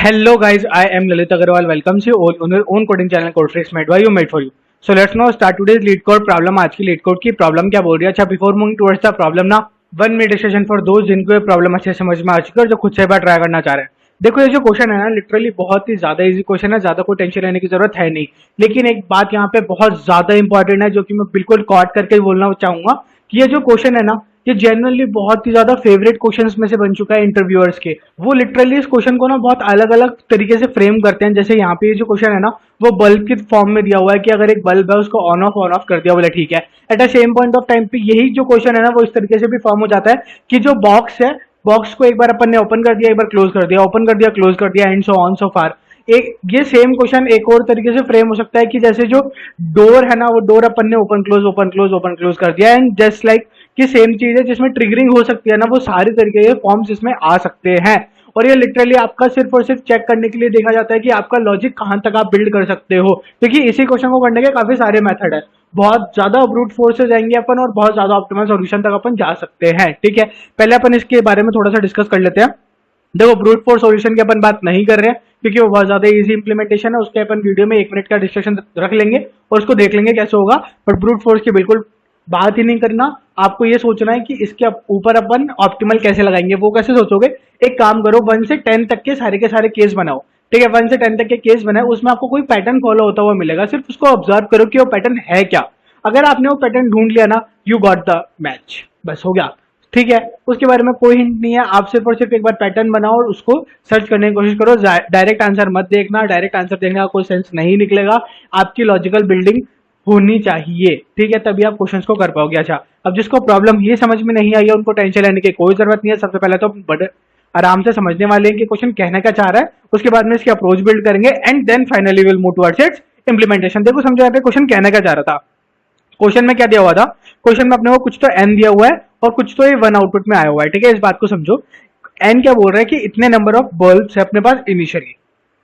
Hello guys, I am Lalit Agarwal. Welcome to you all on your own coding channel CodeFreaks made by you made for you. So let's now start today's lead code problem. आज की lead code की problem क्या बोल रही है? अच्छा, before moving towards the problem ना 1 minute session for दोस्त जिनको ये प्रॉब्लम अच्छे समझ में आ चुकी है और जो खुद से एक बार ट्राई करना चाह रहे हैं। देखो, ये जो क्वेश्चन है ना, लिटरली बहुत ही ज्यादा इजी क्वेश्चन है, ज्यादा कोई टेंशन लेने की जरूरत है नहीं। लेकिन एक बात यहाँ पे बहुत ज्यादा इंपॉर्टेंट है जो कि मैं बिल्कुल कॉट करके बोलना चाहूंगा कि ये जो क्वेश्चन है ना, ये जनरली बहुत ही ज्यादा फेवरेट क्वेश्चंस में से बन चुका है इंटरव्यूअर्स के। वो लिटरली इस क्वेश्चन को ना बहुत अलग अलग तरीके से फ्रेम करते हैं। जैसे यहाँ पे ये जो क्वेश्चन है ना, वो बल्ब के फॉर्म में दिया हुआ है कि अगर एक बल्ब है उसको ऑन ऑफ कर दिया, बोले ठीक है। At the same point of time पे यही जो क्वेश्चन है ना, वो इस तरीके से भी फॉर्म हो जाता है कि जो बॉक्स है, बॉक्स को एक बार अपन ने ओपन कर दिया, एक बार क्लोज कर दिया, ओपन कर दिया, क्लोज कर दिया, एंड सो ऑन सो फार। एक ये सेम क्वेश्चन एक और तरीके से फ्रेम हो सकता है कि जैसे जो डोर है ना, वो डोर अपन ने ओपन क्लोज कर दिया, एंड जस्ट लाइक कि सेम चीज है जिसमें ट्रिगरिंग हो सकती है ना, वो सारी तरीके के फॉर्म्स इसमें आ सकते हैं। और ये लिटरली आपका सिर्फ और सिर्फ चेक करने के लिए देखा जाता है कि आपका लॉजिक कहां तक आप बिल्ड कर सकते हो, क्योंकि इसी क्वेश्चन को करने के काफी सारे मेथड है। बहुत ज्यादा ब्रूट फोर्स से जाएंगे अपन और बहुत ज्यादा ऑप्टिमल सॉल्यूशन तक अपन जा सकते हैं। ठीक है, पहले अपन इसके बारे में थोड़ा सा डिस्कस कर लेते हैं। देखो, ब्रूट फोर्स सॉल्यूशन की अपन बात नहीं कर रहे हैं क्योंकि वो बहुत ज्यादा इजी इंप्लीमेंटेशन है, उसके अपन वीडियो में 1 मिनट का डिस्कशन रख लेंगे और उसको देख लेंगे कैसे होगा। बट ब्रूट फोर्स की बिल्कुल बात ही नहीं करना। आपको ये सोचना है कि इसके ऊपर अपन ऑप्टिमल कैसे लगाएंगे। वो कैसे सोचोगे? एक काम करो, 1 से 10 तक के सारे केस बनाओ। ठीक है, 1 से 10 तक के केस बनाए, उसमें आपको कोई पैटर्न फॉलो होता हुआ मिलेगा। सिर्फ उसको ऑब्जर्व करो कि वो पैटर्न है क्या। अगर आपने वो पैटर्न ढूंढ लिया ना, यू गॉट द मैच, बस हो गया। ठीक है, उसके बारे में कोई हिंट नहीं है। आप सिर्फ और सिर्फ एक बार पैटर्न बनाओ और उसको सर्च करने की कोशिश करो। डायरेक्ट आंसर मत देखना, डायरेक्ट आंसर देखने का कोई सेंस नहीं निकलेगा। आपकी लॉजिकल बिल्डिंग होनी चाहिए, ठीक है, तभी आप क्वेश्चंस को कर पाओगे। अच्छा, अब जिसको प्रॉब्लम ये समझ में नहीं आई है उनको टेंशन लेने की कोई जरूरत नहीं है। सबसे पहले तो बड़े आराम से समझने वाले हैं कि क्वेश्चन कहना क्या चाह रहा है, उसके बाद में इसकी अप्रोच बिल्ड करेंगे and then finally will move towards its implementation. देखो, समझो यहाँ पे क्वेश्चन कहना क्या चाह रहा था। क्वेश्चन में क्या दिया हुआ था? क्वेश्चन में अपने को कुछ तो एन दिया हुआ है और कुछ तो ये 1 आउटपुट में आया हुआ है। ठीक है, इस बात को समझो। एन क्या बोल रहा है कि इतने नंबर ऑफ बल्ब्स है अपने पास इनिशियली।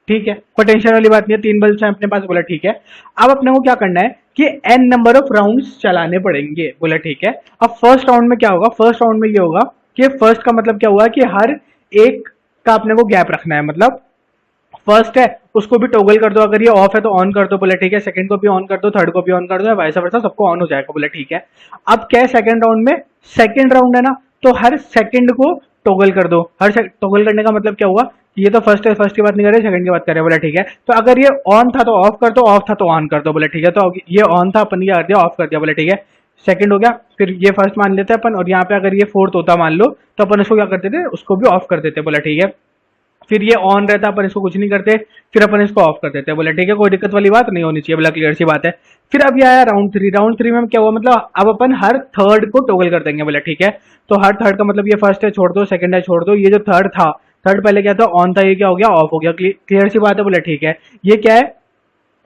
ठीक है, पोटेंशियल वाली बात नहीं है, 3 बल्ब्स हैं अपने पास, बोला ठीक है। अब अपने को क्या करना है कि एन नंबर ऑफ राउंड्स चलाने पड़ेंगे, बोला ठीक है। अब फर्स्ट राउंड में क्या होगा? फर्स्ट राउंड में ये होगा कि फर्स्ट का मतलब क्या हुआ कि हर एक का अपने को गैप रखना है। मतलब फर्स्ट है उसको भी टॉगल कर दो, अगर ये ऑफ है तो ऑन कर दो, बोले ठीक है। सेकंड को भी ऑन कर दो, थर्ड को भी ऑन कर दो, वैसा वैसा सबको ऑन हो जाएगा, बोले ठीक है। अब क्या है सेकंड राउंड में? सेकंड राउंड है ना, तो हर सेकंड को टॉगल कर दो। टॉगल करने का मतलब क्या हुआ? ये तो फर्स्ट है, फर्स्ट की बात नहीं कर रहे, सेकंड की बात कर रहे हैं, बोले ठीक है। तो अगर ये ऑन था तो ऑफ कर दो, ऑफ था तो ऑन कर दो, बोले ठीक है। तो ये ऑन था, अपन क्या कर दिया? ऑफ कर दिया, बोले ठीक है। सेकंड हो गया, फिर ये फर्स्ट मान लेते हैं अपन, और यहाँ पे अगर ये फोर्थ होता मान लो, तो अपन इसको क्या करते थे? उसको भी ऑफ कर देते, बोले ठीक है। फिर ये ऑन रहता, अपन इसको कुछ नहीं करते, फिर अपन इसको ऑफ कर देते हैं, बोले ठीक है, कोई दिक्कत वाली बात नहीं होनी चाहिए, बोला क्लियर सी बात है। फिर अब ये आया राउंड 3। राउंड 3 में क्या हुआ? मतलब अब अपन हर थर्ड को टॉगल कर देंगे, बोले ठीक है। तो हर थर्ड का मतलब ये फर्स्ट है छोड़ दो, सेकंड है छोड़ दो, ये जो थर्ड था, थर्ड पहले क्या था? ऑन था, ये क्या हो गया? ऑफ हो गया। क्लियर सी बात है, बोले ठीक है। ये क्या है?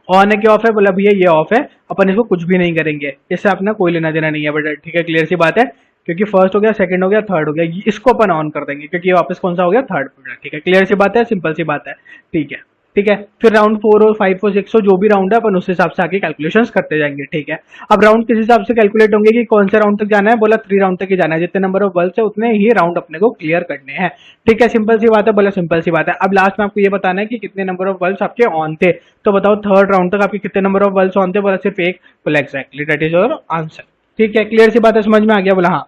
ऑन है कि ऑफ है? बोला भैया ये ऑफ है, अपन इसको कुछ भी नहीं करेंगे, इससे अपना कोई लेना देना नहीं है, बट ठीक है, क्लियर सी बात है। क्योंकि फर्स्ट हो गया, सेकंड हो गया, थर्ड हो गया, इसको अपन ऑन कर देंगे क्योंकि ये वापस कौन सा हो गया? थर्ड हो गया। ठीक है, क्लियर सी बात है, सिंपल सी बात है। ठीक है, ठीक है। फिर राउंड 4 और 5 और 6 जो भी राउंड है अपन उस हिसाब से आगे कैलकुलेशंस करते जाएंगे। ठीक है, अब राउंड किस हिसाब से कैलकुलेट होंगे कि कौन से राउंड तक जाना है? बोला 3 राउंड तक ही जाना है। जितने नंबर ऑफ बल्ब्स है उतने ही राउंड अपने को क्लियर करने हैं। ठीक है, सिंपल सी बात है, बोला सिंपल सी बात है। अब लास्ट में आपको ये बताना है कि कितने नंबर ऑफ बल्ब्स आपके ऑन थे। तो बताओ थर्ड राउंड तक आपके कितने नंबर ऑफ बल्ब्स ऑन थे? बोला सिर्फ एक। बोला exactly, that is your answer. ठीक है, क्लियर सी बात है, समझ में आ गया? बोला हाँ,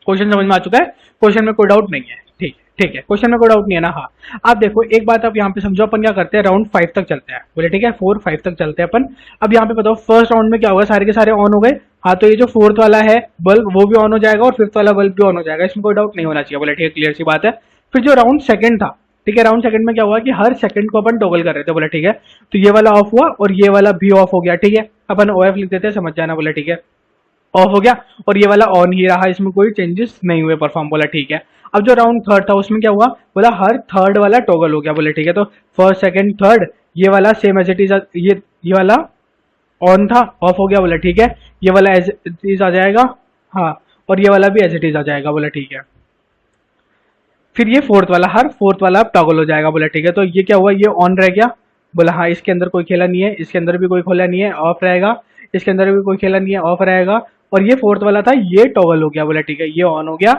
क्वेश्चन समझ में आ चुका है, क्वेश्चन में कोई डाउट नहीं है। ठीक ठीक है, क्वेश्चन में कोई डाउट नहीं है ना? हाँ। आप देखो एक बात, आप यहाँ पे समझो, अपन क्या करते हैं? राउंड 5 तक चलते हैं, बोले ठीक है, 4-5 तक चलते हैं अपन। अब यहाँ पे बताओ फर्स्ट राउंड में क्या होगा? सारे के सारे ऑन हो गए। हाँ, तो ये जो फोर्थ वाला है बल्ब वो भी ऑन हो जाएगा और फिफ्थ वाला बल्ब भी ऑन हो जाएगा, इसमें कोई डाउट नहीं होना चाहिए, बोले ठीक है, क्लियर सी बात है। फिर जो राउंड सेकंड था, ठीक है, राउंड सेकंड में क्या हुआ कि हर सेकंड को अपन टॉगल कर रहे थे, बोले ठीक है। तो ये वाला ऑफ हुआ और ये वाला भी ऑफ हो गया। ठीक है, अपन OF लिख देते हैं, समझ जाना, बोले ठीक है, ऑफ हो गया। और ये वाला ऑन ही रहा, इसमें कोई चेंजेस नहीं हुए परफॉर्म, बोला ठीक है। अब जो राउंड थर्ड था उसमें क्या हुआ? बोला हर थर्ड वाला टॉगल हो गया, बोले ठीक है। तो फर्स्ट सेकंड थर्ड ये वाला सेम एज इट इज, ये वाला ऑन था, ऑफ हो गया, बोला ठीक है। ये वाला एज इट इज आ जाएगा, हाँ, और ये वाला भी एज इट इज आ जाएगा, बोला ठीक है। फिर ये फोर्थ वाला, हर फोर्थ वाला टॉगल हो जाएगा, बोला ठीक है। तो ये क्या हुआ? ये ऑन रह गया, बोला हाँ, इसके अंदर कोई खेला नहीं है, इसके अंदर भी कोई खोला नहीं है, ऑफ रहेगा, इसके अंदर भी कोई खेला नहीं है, ऑफ रहेगा। और ये फोर्थ वाला था, ये टॉगल हो गया, बोला ठीक है, ये ऑन हो गया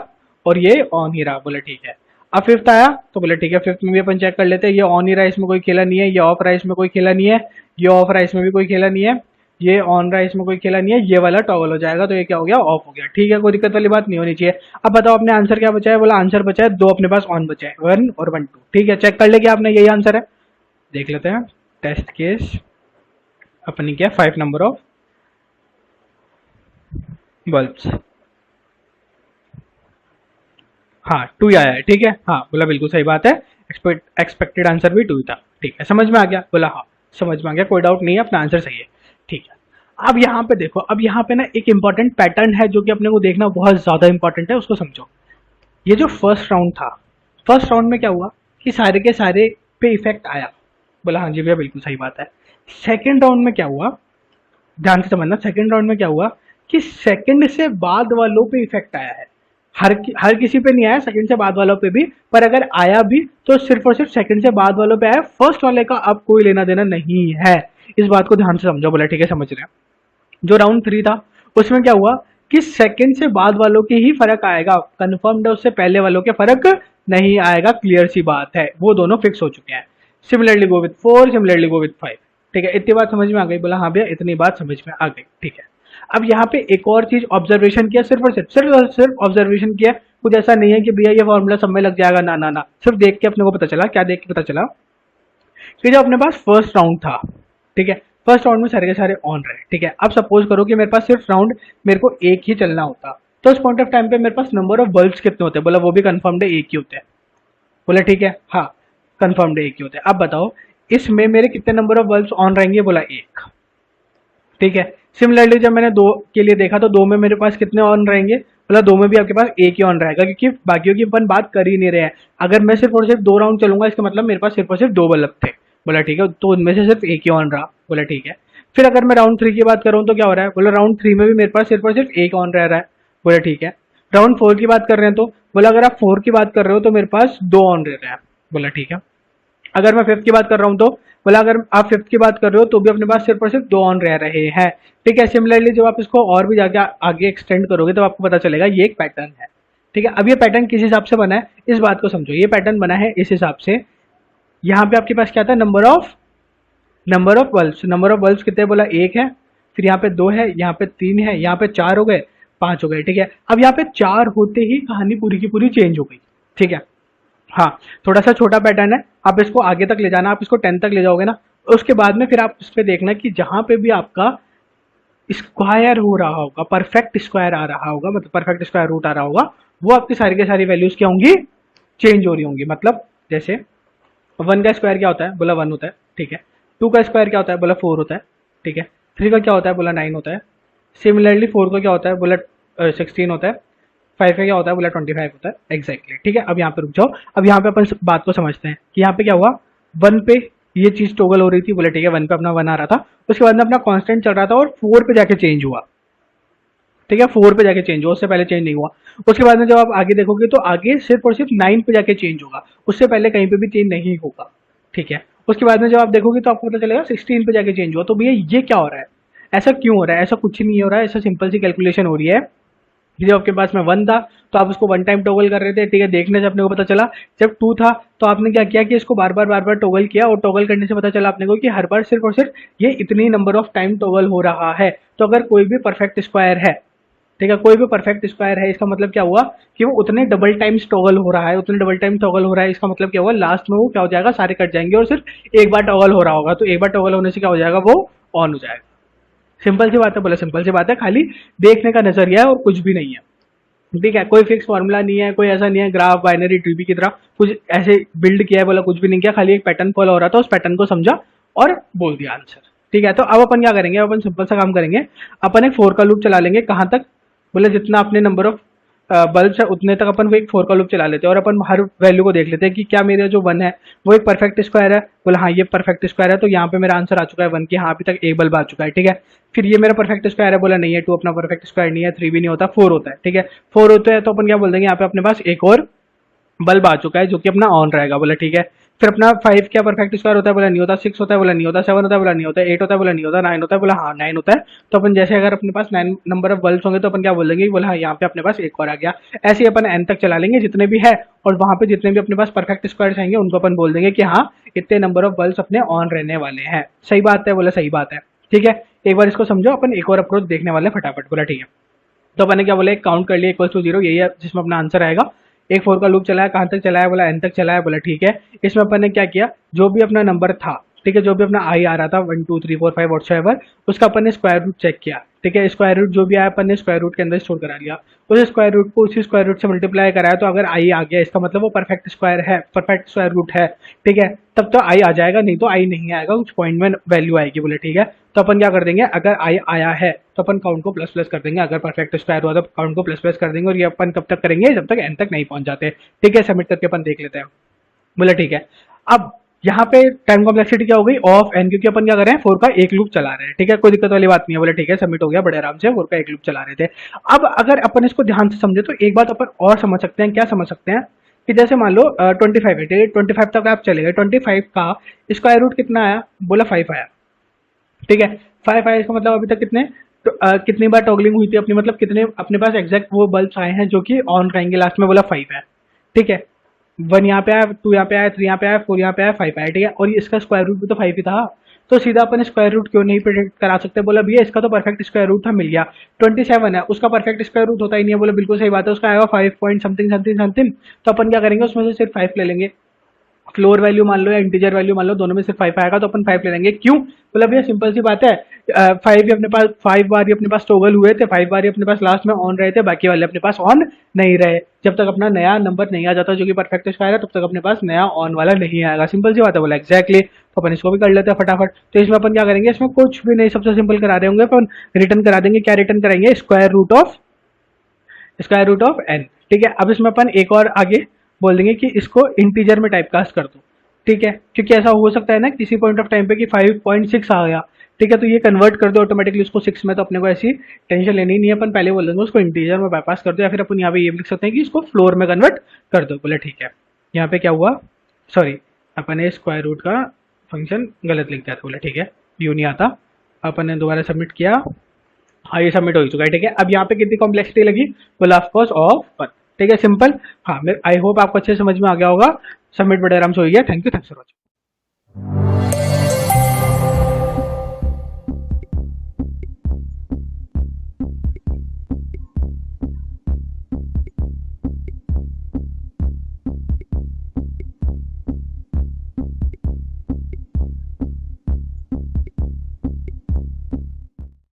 और ये ऑन ही रहा, बोला ठीक है। अब फिफ्थ आया तो बोले ठीक है, फिफ्थ में भी अपन चेक कर लेते हैं, ये ऑन ही रहा है, इसमें कोई खेला नहीं है, ये ऑफ रहा है, इसमें कोई खेला नहीं है, ये ऑफ रहा है, इसमें भी कोई खेला नहीं है, ये ऑन रहा है, इसमें कोई खेला नहीं है, ये वाला टॉगल हो जाएगा, तो ये क्या हो गया, ऑफ हो गया। ठीक है, कोई दिक्कत वाली बात नहीं होनी चाहिए। अब बताओ अपने आंसर क्या बचा है, बोला आंसर बचा है दो, अपने पास ऑन बचा है 1 और 1 2। ठीक है, चेक कर ले कि आपने यही आंसर है, देख लेते हैं। टेस्ट केस अपनी क्या 5 नंबर ऑफ बल्ब्स, हाँ 2 आया है। ठीक है, हाँ बोला बिल्कुल सही बात है, एक्सपेक्टेड आंसर भी 2 था। ठीक है, समझ में आ गया, बोला हाँ समझ में आ गया, कोई डाउट नहीं है, अपना आंसर सही है। ठीक है, अब यहाँ पे देखो, अब यहाँ पे ना एक इंपॉर्टेंट पैटर्न है जो कि अपने को देखना बहुत ज्यादा इंपॉर्टेंट है, उसको समझो। ये जो फर्स्ट राउंड था, फर्स्ट राउंड में क्या हुआ कि सारे के सारे पे इफेक्ट आया, बोला हाँ जी भैया बिल्कुल सही बात है। सेकेंड राउंड में क्या हुआ, ध्यान से समझना, सेकेंड राउंड में क्या हुआ कि सेकंड से बाद वालों पे इफेक्ट आया है। हर किसी पे नहीं आया, सेकंड से बाद वालों पे भी, पर अगर आया भी तो सिर्फ और सिर्फ सेकंड से बाद वालों पे आया, फर्स्ट वाले का अब कोई लेना देना नहीं है। इस बात को ध्यान से समझो, बोला ठीक है समझ रहे हैं। जो राउंड 3 था उसमें क्या हुआ कि सेकंड से बाद वालों के ही फर्क आएगा, कंफर्म्ड है, उससे पहले वालों के फर्क नहीं आएगा, क्लियर सी बात है, वो दोनों फिक्स हो चुके हैं। Similarly go with 4, similarly go with 5। ठीक है, इतनी बात समझ में आ गई, बोला हाँ भैया इतनी बात समझ में आ गई। ठीक है, अब यहाँ पे एक और चीज ऑब्जर्वेशन किया, सिर्फ और सिर्फ ऑब्जर्वेशन किया, कुछ ऐसा नहीं है कि भैया ये फॉर्मूला सब में लग जाएगा, ना ना ना, सिर्फ देख के अपने को पता चला। क्या देख के पता चला कि जो अपने पास फर्स्ट राउंड था, ठीक है, फर्स्ट राउंड में सारे के सारे ऑन रहे। ठीक है, अब सपोज करो कि मेरे पास सिर्फ राउंड मेरे को एक ही चलना होता, तो उस पॉइंट ऑफ टाइम पे मेरे पास नंबर ऑफ बल्ब्स कितने होते हैं, बोला वो भी कंफर्म्ड है एक ही होते हैं। बोला ठीक है, हाँ कंफर्म्ड है एक ही होते हैं। अब बताओ इसमें मेरे कितने नंबर ऑफ बल्ब्स ऑन रहेंगे, बोला एक। ठीक है, सिमिलरली जब मैंने दो के लिए देखा तो दो में मेरे पास कितने ऑन रहेंगे, बोला दो में भी आपके पास एक ही ऑन रहेगा, क्योंकि बाकियों की अपन बात कर ही नहीं रहे हैं। अगर मैं सिर्फ और सिर्फ 2 राउंड चलूंगा इसका मतलब मेरे पास सिर्फ और सिर्फ 2 बल्ब थे। बोला ठीक है, तो उनमें से सिर्फ एक ही ऑन रहा। बोला ठीक है, फिर अगर मैं राउंड 3 की बात करूँ तो क्या हो रहा है, बोला राउंड 3 में भी मेरे पास सिर्फ और सिर्फ एक ऑन रह रहा है। बोला ठीक है, राउंड 4 की बात कर रहे हैं तो बोला अगर आप 4 की बात कर रहे हो तो मेरे पास 2 ऑन रह रहे हैं। बोला ठीक है, अगर मैं फिफ्थ की बात कर रहा हूँ तो बोला अगर आप फिफ्थ की बात कर रहे हो तो भी अपने पास सिर्फ और सिर्फ 2 ऑन रह रहे हैं। ठीक है, सिमिलरली जब आप इसको और भी जाके आगे एक्सटेंड करोगे तो आपको पता चलेगा ये एक पैटर्न है। ठीक है, अब ये पैटर्न किस हिसाब से बना है इस बात को समझो, ये पैटर्न बना है इस हिसाब से, यहाँ पे आपके पास क्या था, number of bulbs, number of bulbs कितने, बोला एक है, फिर यहाँ पे 2 है, यहाँ पे 3 है, यहाँ पे 4 हो गए, 5 हो गए। ठीक है, अब यहाँ पे 4 होते ही कहानी पूरी की पूरी चेंज हो गई। ठीक है, हाँ थोड़ा सा छोटा पैटर्न है, आप इसको आगे तक ले जाना, आप इसको 10 तक ले जाओगे ना, उसके बाद में फिर आप इस पे देखना कि जहां पे भी आपका स्क्वायर हो रहा होगा, परफेक्ट स्क्वायर आ रहा होगा, मतलब परफेक्ट स्क्वायर रूट आ रहा होगा, वो आपकी सारी की सारी वैल्यूज क्या होंगी, चेंज हो रही होंगी। मतलब जैसे 1 का स्क्वायर क्या होता है, बोला 1 होता है। ठीक है, 2 का स्क्वायर क्या होता है, बोला 4 होता है। ठीक है, 3 का क्या होता है, बोला 9 होता है। सिमिलरली 4 का क्या होता है, बोला 16 होता है। 5 का क्या होता है, बोला 25 होता है। एग्जैक्टली ठीक है, अब यहाँ पे रुक जाओ, अब यहाँ पे अपन बात को समझते हैं कि यहाँ पे क्या हुआ, 1 पे ये चीज टोगल हो रही थी, बोले ठीक है 1 पे अपना 1 आ रहा था, उसके बाद में अपना कांस्टेंट चल रहा था और 4 पे जाके चेंज हुआ। ठीक है, 4 पे जाके चेंज हुआ, उससे पहले चेंज नहीं हुआ। उसके बाद में जब आप आगे देखोगे तो आगे सिर्फ और सिर्फ 9 पे जाके चेंज होगा, उससे पहले कहीं पे भी चेंज नहीं होगा। ठीक है, उसके बाद में जब आप देखोगे तो आपको पता चलेगा 16 पे जाके चेंज हुआ। तो भैया ये क्या हो रहा है, ऐसा क्यों हो रहा है, ऐसा कुछ नहीं हो रहा है, ऐसा सिंपल सी कैलकुलेशन हो रही है कि जब आपके पास में 1 था तो आप उसको 1 टाइम टॉगल कर रहे थे। ठीक है, देखने से अपने को पता चला जब 2 था तो आपने क्या किया कि इसको बार बार टॉगल किया, और टॉगल करने से पता चला अपने को कि हर बार सिर्फ और सिर्फ ये इतनी नंबर ऑफ टाइम टॉगल हो रहा है। तो अगर कोई भी परफेक्ट स्क्वायर है, ठीक है, कोई भी परफेक्ट स्क्वायर है, इसका मतलब क्या हुआ कि वो उतने डबल टाइम्स टॉगल हो रहा है, उतने डबल टाइम टॉगल हो रहा है। इसका मतलब क्या हुआ, लास्ट में वो क्या हो जाएगा, सारे कट जाएंगे और सिर्फ एक बार टॉगल हो रहा होगा, तो एक बार टॉगल होने से क्या हो जाएगा, वो ऑन हो जाएगा। सिंपल सी बात है, बोला सिंपल सी बात है, खाली देखने का नजरिया है और कुछ भी नहीं है। ठीक है, कोई फिक्स फॉर्मूला नहीं है, कोई ऐसा नहीं है ग्राफ बाइनरी ट्री की तरह कुछ ऐसे बिल्ड किया है, बोला कुछ भी नहीं किया, खाली एक पैटर्न फॉलो हो रहा था, उस पैटर्न को समझा और बोल दिया आंसर। ठीक है, तो अब अपन क्या करेंगे, अपन सिंपल सा काम करेंगे, अपन एक 4 का लूप चला लेंगे। कहाँ तक, बोले जितना अपने नंबर ऑफ बल्ब है उतने तक अपन वो एक 4 का लूप चला लेते हैं और अपन हर वैल्यू को देख लेते हैं कि क्या मेरा जो 1 है वो एक परफेक्ट स्क्वायर है। बोला हाँ ये परफेक्ट स्क्वायर है, तो यहाँ पे मेरा आंसर आ चुका है 1 की, हाँ अभी तक एक बल्ब आ चुका है। ठीक है, फिर ये मेरा परफेक्ट स्क्वायर है, बोला नहीं है 2 अपना परफेक्ट स्क्वायर नहीं है, 3 भी नहीं होता, 4 होता है। ठीक है, 4 होता है तो अपन क्या बोल देंगे, यहाँ पे अपने पास एक और बल्ब आ चुका है जो कि अपना ऑन रहेगा। बोला ठीक है, फिर अपना 5 क्या परफेक्ट स्क्वायर होता है, बोला नहीं होता। 6 होता है, बोला नहीं होता। 7 होता है, बोला नहीं होता। 8 होता है, बोला नहीं होता। 9 होता है, बोला हाँ 9 होता है। तो अपन जैसे अगर अपने पास 9 नंबर ऑफ बल्ब होंगे तो अपन क्या बोलेंगे, बोला हाँ यहाँ पे अपने पास एक और आ गया। ऐसे ही अपन n तक चला लेंगे जितने भी है, और वहां पे जितने भी अपने पास परफेक्ट स्क्वायर आएंगे उनको अपन बोल देंगे कि हाँ इतने नंबर ऑफ बल्ब अपने ऑन रहने वाले हैं। सही बात है, बोला सही बात है। ठीक है, एक बार इसको समझो, अपन एक और अप्रोच देखने वाले हैं फटाफट। बोला ठीक है, तो अपन ने क्या बोला, एक काउंट कर लिया इक्वल टू 0, यही है जिसमें अपना आंसर आएगा। एक फोर का लूप चलाया, कहाँ तक चलाया, बोला n तक चलाया। बोला ठीक है, इसमें अपन ने क्या किया, जो भी अपना नंबर था, ठीक है, जो भी अपना आई आ रहा था 1 2 3 4 5 व्हाटसोएवर, उसका अपन ने स्क्वायर रूट चेक किया। ठीक है, स्क्वायर रूट जो भी आया अपन ने स्क्वायर रूट के अंदर स्टोर करा लिया। उस स्क्वायर रूट को उसी स्क्वायर रूट से मल्टीप्लाई कराया, तो अगर आई आ गया इसका मतलब वो परफेक्ट स्क्वायर है, परफेक्ट स्क्वायर रूट है। ठीक है, तब तो आई आ जाएगा, नहीं तो आई नहीं आएगा, कुछ पॉइंट में वैल्यू आएगी। बोले ठीक है, तो अपन क्या कर देंगे, अगर आई आया है तो अपन काउंट को प्लस प्लस कर देंगे, अगर परफेक्ट स्क्वायर हुआ तो काउंट को प्लस प्लस कर देंगे, और ये अपन कब तक करेंगे, जब तक एन तक नहीं पहुंच जाते। ठीक है, सबमिट करके अपन देख लेते हैं। बोले ठीक है, अब यहाँ पे टाइम कॉम्प्लेक्सिटी क्या हो गई, ऑफ एन, क्योंकि अपन क्या कर रहे हैं, 4 का एक लूप चला रहे हैं। ठीक है, कोई दिक्कत वाली बात नहीं है। बोले ठीक है, सबमिट हो गया बड़े आराम से, 4 का एक लूप चला रहे थे। अब अगर अपन इसको ध्यान से समझे तो एक बात अपन और समझ सकते हैं, क्या समझ सकते हैं, कि जैसे मान लो 25 है, ठीक है, 25 तक आप चले गए, 25 का स्क्वायर रूट कितना आया, बोला 5 आया। ठीक है, 5 आया, इसका मतलब अभी तक कितने, तो कितनी बार टॉगलिंग हुई थी अपनी, मतलब कितने अपने पास एग्जैक्ट वो बल्ब आए हैं जो कि ऑन रहेंगे लास्ट में, बोला 5 है। ठीक है, 1 यहाँ पे आया, 2 यहाँ पे आया, 3 यहाँ पे आया, 4 यहाँ पे आया, 5 आया। ठीक है, और ये इसका स्क्वायर रूट भी तो 5 ही था, तो सीधा अपन स्क्वायर रूट क्यों नहीं प्रिडिक्ट करा सकते। बोला भैया इसका तो परफेक्ट स्क्वायर रूट था, मिल गया। 27 है, उसका परफेक्ट स्क्वायर रूट होता ही नहीं है। बोले बिल्कुल सही बात है, उसका आएगा 5 पॉइंट समथिंग समथिंग समथिंग। तो अपन क्या करेंगे, उसमें से सिर्फ 5 ले लेंगे, फ्लोर वैल्यू मान लो या इंटीजर वैल्यू मान लो, दोनों में से 5 आएगा तो अपन 5 ले लेंगे। क्यों, मतलब भैया सिंपल सी बात है, 5 ही अपने पास, 5 बार ही अपने पास टॉगल हुए थे, 5 बार ही अपने पास लास्ट में ऑन रहे थे, बाकी वाले अपने पास ऑन नहीं रहे। जब तक अपना नया नंबर नहीं आ जाता जो कि परफेक्ट स्क्वायर है, तब तक अपने पास नया ऑन वाला नहीं आएगा। सिंपल सी बात है, बोला एग्जैक्टली। तो अपन इसको भी कर लेते हैं फटाफट। तो इसमें अपन क्या करेंगे, इसमें कुछ भी नहीं, सबसे सिंपल करा रहे होंगे अपन, रिटर्न करा देंगे। क्या रिटर्न करेंगे, स्क्वायर रूट ऑफ एन। ठीक है, अब इसमें अपन एक और आगे बोल देंगे कि इसको इंटीजर में टाइपकास्ट कर दो। ठीक है, क्योंकि ऐसा हो सकता है ना किसी पॉइंट ऑफ टाइम पे कि 5.6 आ गया। ठीक है, तो ये कन्वर्ट कर दो ऑटोमेटिकली उसको 6 में, तो अपने को ऐसी टेंशन लेनी नहीं है, अपन पहले बोल देंगे उसको इंटीजर में बाईपास कर दो, या फिर अपन यहाँ पे ये लिख सकते हैं कि इसको फ्लोर में कन्वर्ट कर दो। बोले ठीक है, यहाँ पे क्या हुआ, सॉरी अपन ने स्क्वायर रूट का फंक्शन गलत लिख दिया था। बोले ठीक है, यू नहीं आता। अपन ने दोबारा सबमिट किया, हाँ ये सबमिट हो चुका है। ठीक है, अब यहाँ पे कितनी कॉम्प्लेक्सिटी लगी, बोला ऑफकोर्स ऑफ 1। ठीक है, सिंपल। हाँ, आई होप आपको अच्छे से समझ में आ गया होगा। सबमिट बड़े आराम से हो गया। Thank you, thanks for watching.